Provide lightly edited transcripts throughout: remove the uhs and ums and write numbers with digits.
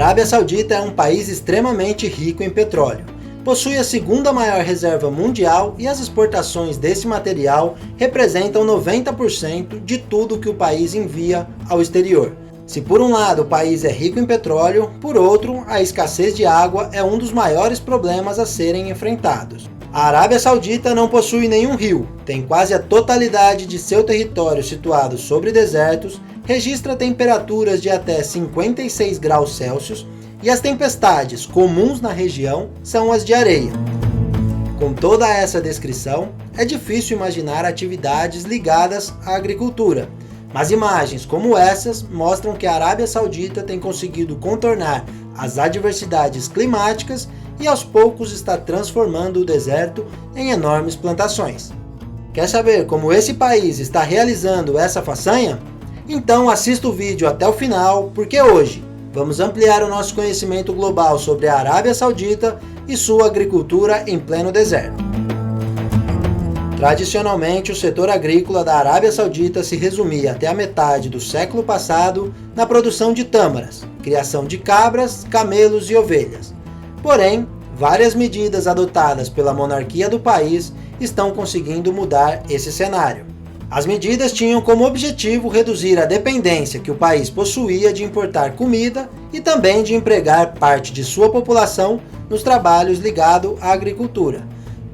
Arábia Saudita é um país extremamente rico em petróleo. Possui a segunda maior reserva mundial e as exportações desse material representam 90% de tudo que o país envia ao exterior. Se por um lado o país é rico em petróleo, por outro, a escassez de água é um dos maiores problemas a serem enfrentados. A Arábia Saudita não possui nenhum rio, tem quase a totalidade de seu território situado sobre desertos, registra temperaturas de até 56 graus Celsius e as tempestades comuns na região são as de areia. Com toda essa descrição, é difícil imaginar atividades ligadas à agricultura, mas imagens como essas mostram que a Arábia Saudita tem conseguido contornar as adversidades climáticas e aos poucos está transformando o deserto em enormes plantações. Quer saber como esse país está realizando essa façanha? Então assista o vídeo até o final, porque hoje vamos ampliar o nosso conhecimento global sobre a Arábia Saudita e sua agricultura em pleno deserto. Tradicionalmente, o setor agrícola da Arábia Saudita se resumia até a metade do século passado na produção de tâmaras, criação de cabras, camelos e ovelhas. Porém, várias medidas adotadas pela monarquia do país estão conseguindo mudar esse cenário. As medidas tinham como objetivo reduzir a dependência que o país possuía de importar comida e também de empregar parte de sua população nos trabalhos ligados à agricultura.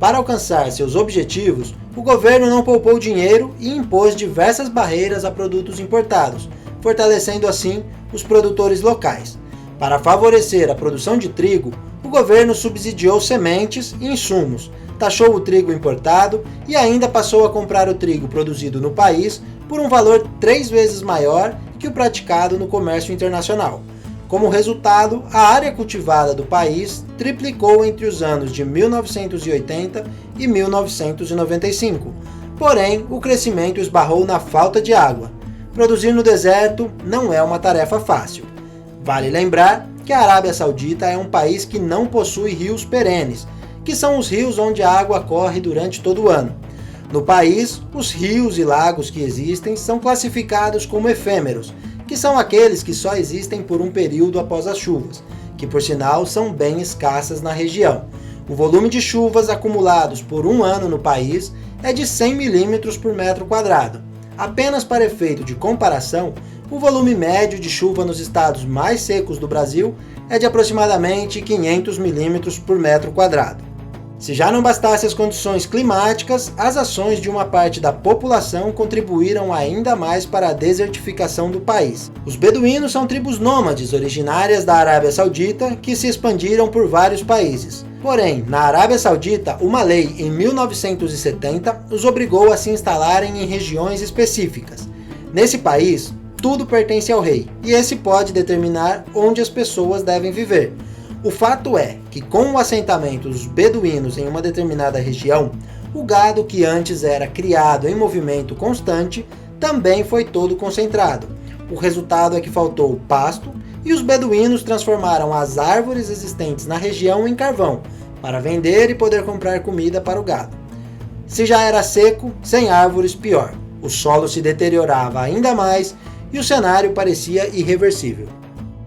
Para alcançar seus objetivos, o governo não poupou dinheiro e impôs diversas barreiras a produtos importados, fortalecendo assim os produtores locais. Para favorecer a produção de trigo, o governo subsidiou sementes e insumos, taxou o trigo importado e ainda passou a comprar o trigo produzido no país por um valor 3 vezes maior que o praticado no comércio internacional. Como resultado, a área cultivada do país triplicou entre os anos de 1980 e 1995. Porém, o crescimento esbarrou na falta de água. Produzir no deserto não é uma tarefa fácil. Vale lembrar que a Arábia Saudita é um país que não possui rios perenes, que são os rios onde a água corre durante todo o ano. No país, os rios e lagos que existem são classificados como efêmeros, que são aqueles que só existem por um período após as chuvas, que por sinal são bem escassas na região. O volume de chuvas acumulados por um ano no país é de 100 milímetros por metro quadrado. Apenas para efeito de comparação, o volume médio de chuva nos estados mais secos do Brasil é de aproximadamente 500 milímetros por metro quadrado. Se já não bastasse as condições climáticas, as ações de uma parte da população contribuíram ainda mais para a desertificação do país. Os beduínos são tribos nômades originárias da Arábia Saudita que se expandiram por vários países. Porém, na Arábia Saudita, uma lei em 1970 os obrigou a se instalarem em regiões específicas. Nesse país, tudo pertence ao rei, e esse pode determinar onde as pessoas devem viver. O fato é que com o assentamento dos beduínos em uma determinada região, o gado que antes era criado em movimento constante também foi todo concentrado. O resultado é que faltou pasto e os beduínos transformaram as árvores existentes na região em carvão, para vender e poder comprar comida para o gado. Se já era seco, sem árvores pior. O solo se deteriorava ainda mais e o cenário parecia irreversível.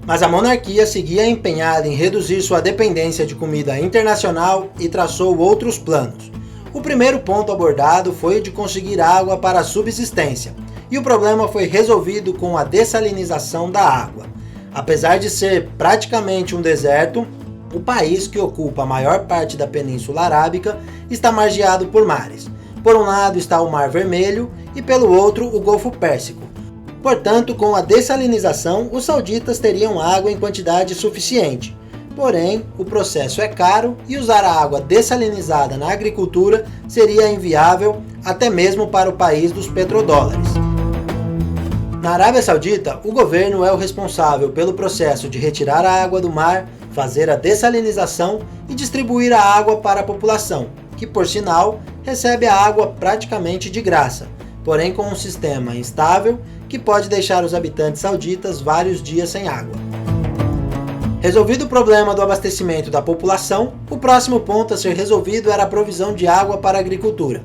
Mas a monarquia seguia empenhada em reduzir sua dependência de comida internacional e traçou outros planos. O primeiro ponto abordado foi o de conseguir água para a subsistência, e o problema foi resolvido com a dessalinização da água. Apesar de ser praticamente um deserto, o país, que ocupa a maior parte da Península Arábica, está margeado por mares. Por um lado está o Mar Vermelho e pelo outro o Golfo Pérsico. Portanto, com a dessalinização, os sauditas teriam água em quantidade suficiente. Porém, o processo é caro e usar a água dessalinizada na agricultura seria inviável até mesmo para o país dos petrodólares. Na Arábia Saudita, o governo é o responsável pelo processo de retirar a água do mar, fazer a dessalinização e distribuir a água para a população, que por sinal recebe a água praticamente de graça, porém com um sistema instável que pode deixar os habitantes sauditas vários dias sem água. Resolvido o problema do abastecimento da população, o próximo ponto a ser resolvido era a provisão de água para a agricultura.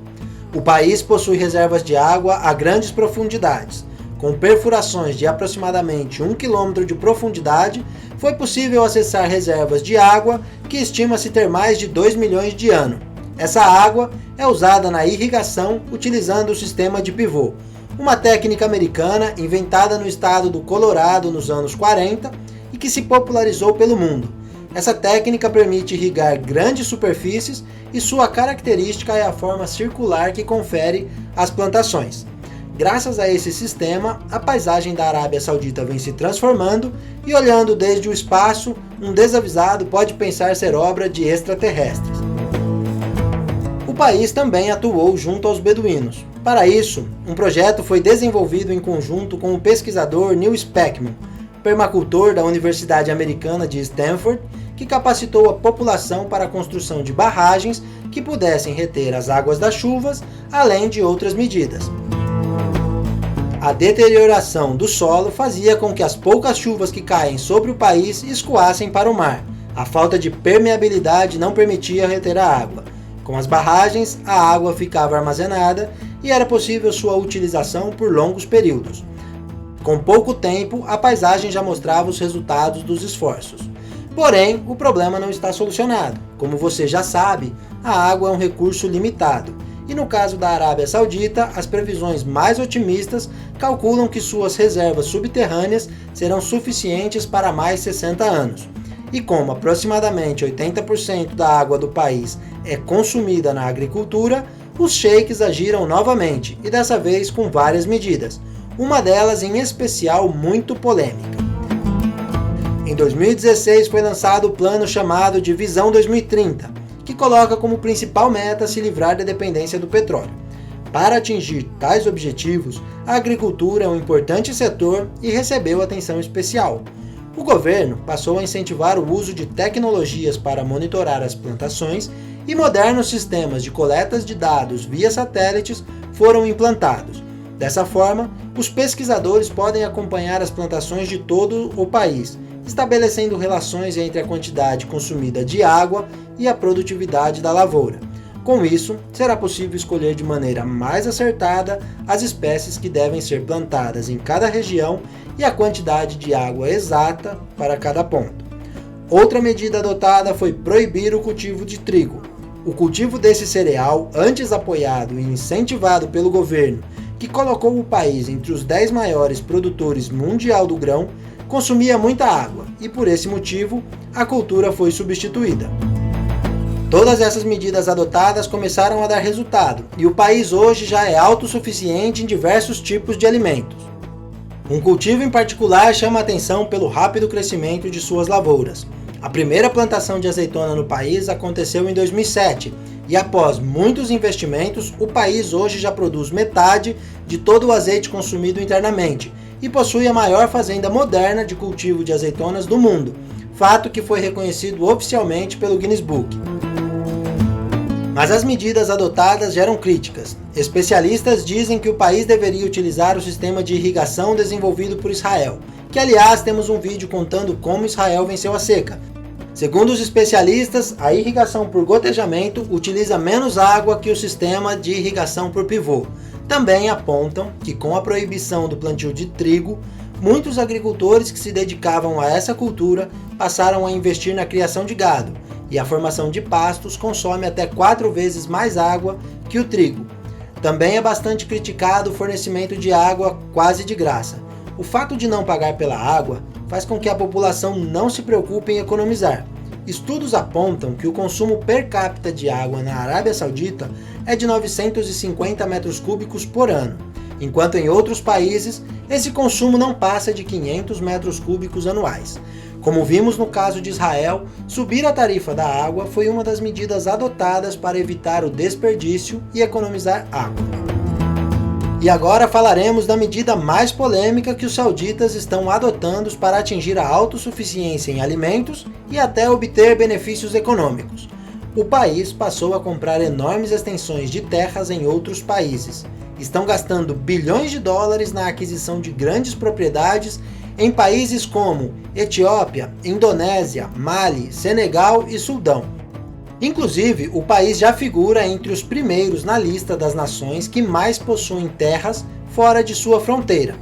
O país possui reservas de água a grandes profundidades. com perfurações de aproximadamente 1 km de profundidade, foi possível acessar reservas de água que estima-se ter mais de 2 milhões de anos. Essa água é usada na irrigação utilizando o sistema de pivô, uma técnica americana inventada no estado do Colorado nos anos 40 e que se popularizou pelo mundo. Essa técnica permite irrigar grandes superfícies e sua característica é a forma circular que confere às plantações. Graças a esse sistema, a paisagem da Arábia Saudita vem se transformando e, olhando desde o espaço, um desavisado pode pensar ser obra de extraterrestres. O país também atuou junto aos beduínos. Para isso, um projeto foi desenvolvido em conjunto com o pesquisador Neil Spackman, permacultor da Universidade Americana de Stanford, que capacitou a população para a construção de barragens que pudessem reter as águas das chuvas, além de outras medidas. A deterioração do solo fazia com que as poucas chuvas que caem sobre o país escoassem para o mar. A falta de permeabilidade não permitia reter a água. Com as barragens, a água ficava armazenada e era possível sua utilização por longos períodos. Com pouco tempo, a paisagem já mostrava os resultados dos esforços. Porém, o problema não está solucionado. Como você já sabe, a água é um recurso limitado. E no caso da Arábia Saudita, as previsões mais otimistas calculam que suas reservas subterrâneas serão suficientes para mais 60 anos. E como aproximadamente 80% da água do país é consumida na agricultura, os sheiks agiram novamente e dessa vez com várias medidas, uma delas em especial muito polêmica. Em 2016 foi lançado o plano chamado de Visão 2030, que coloca como principal meta se livrar da dependência do petróleo. Para atingir tais objetivos, a agricultura é um importante setor e recebeu atenção especial. O governo passou a incentivar o uso de tecnologias para monitorar as plantações e modernos sistemas de coletas de dados via satélites foram implantados. Dessa forma, os pesquisadores podem acompanhar as plantações de todo o país, estabelecendo relações entre a quantidade consumida de água e a produtividade da lavoura. Com isso, será possível escolher de maneira mais acertada as espécies que devem ser plantadas em cada região e a quantidade de água exata para cada ponto. Outra medida adotada foi proibir o cultivo de trigo. O cultivo desse cereal, antes apoiado e incentivado pelo governo, que colocou o país entre os 10 maiores produtores mundial do grão, consumia muita água e, por esse motivo, a cultura foi substituída. Todas essas medidas adotadas começaram a dar resultado e o país hoje já é autossuficiente em diversos tipos de alimentos. Um cultivo em particular chama a atenção pelo rápido crescimento de suas lavouras. A primeira plantação de azeitona no país aconteceu em 2007 e após muitos investimentos, o país hoje já produz metade de todo o azeite consumido internamente e possui a maior fazenda moderna de cultivo de azeitonas do mundo, fato que foi reconhecido oficialmente pelo Guinness Book. Mas as medidas adotadas geram críticas. Especialistas dizem que o país deveria utilizar o sistema de irrigação desenvolvido por Israel, que aliás temos um vídeo contando como Israel venceu a seca. Segundo os especialistas, a irrigação por gotejamento utiliza menos água que o sistema de irrigação por pivô. Também apontam que com a proibição do plantio de trigo, muitos agricultores que se dedicavam a essa cultura passaram a investir na criação de gado, e a formação de pastos consome até 4 vezes mais água que o trigo. Também é bastante criticado o fornecimento de água quase de graça. O fato de não pagar pela água faz com que a população não se preocupe em economizar. Estudos apontam que o consumo per capita de água na Arábia Saudita é de 950 metros cúbicos por ano, enquanto em outros países esse consumo não passa de 500 metros cúbicos anuais. Como vimos no caso de Israel, subir a tarifa da água foi uma das medidas adotadas para evitar o desperdício e economizar água. E agora falaremos da medida mais polêmica que os sauditas estão adotando para atingir a autossuficiência em alimentos e até obter benefícios econômicos. O país passou a comprar enormes extensões de terras em outros países. Estão gastando bilhões de dólares na aquisição de grandes propriedades em países como Etiópia, Indonésia, Mali, Senegal e Sudão. Inclusive, o país já figura entre os primeiros na lista das nações que mais possuem terras fora de sua fronteira.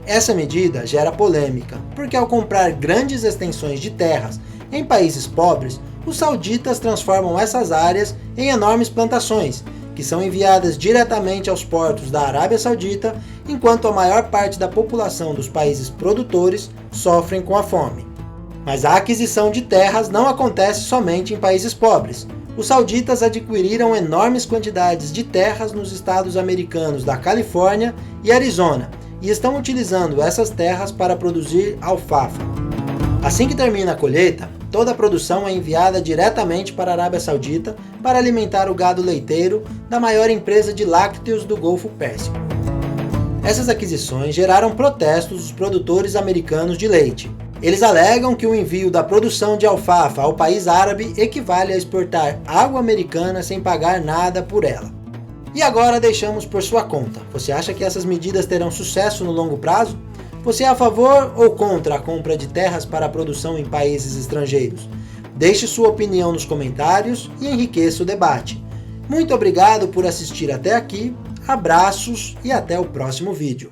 Essa medida gera polêmica, porque ao comprar grandes extensões de terras em países pobres, os sauditas transformam essas áreas em enormes plantações, que são enviadas diretamente aos portos da Arábia Saudita, enquanto a maior parte da população dos países produtores sofrem com a fome. Mas a aquisição de terras não acontece somente em países pobres. Os sauditas adquiriram enormes quantidades de terras nos estados americanos da Califórnia e Arizona, e estão utilizando essas terras para produzir alfafa. Assim que termina a colheita, toda a produção é enviada diretamente para a Arábia Saudita para alimentar o gado leiteiro da maior empresa de lácteos do Golfo Pérsico. Essas aquisições geraram protestos dos produtores americanos de leite. Eles alegam que o envio da produção de alfafa ao país árabe equivale a exportar água americana sem pagar nada por ela. E agora deixamos por sua conta. Você acha que essas medidas terão sucesso no longo prazo? Você é a favor ou contra a compra de terras para a produção em países estrangeiros? Deixe sua opinião nos comentários e enriqueça o debate. Muito obrigado por assistir até aqui, abraços e até o próximo vídeo.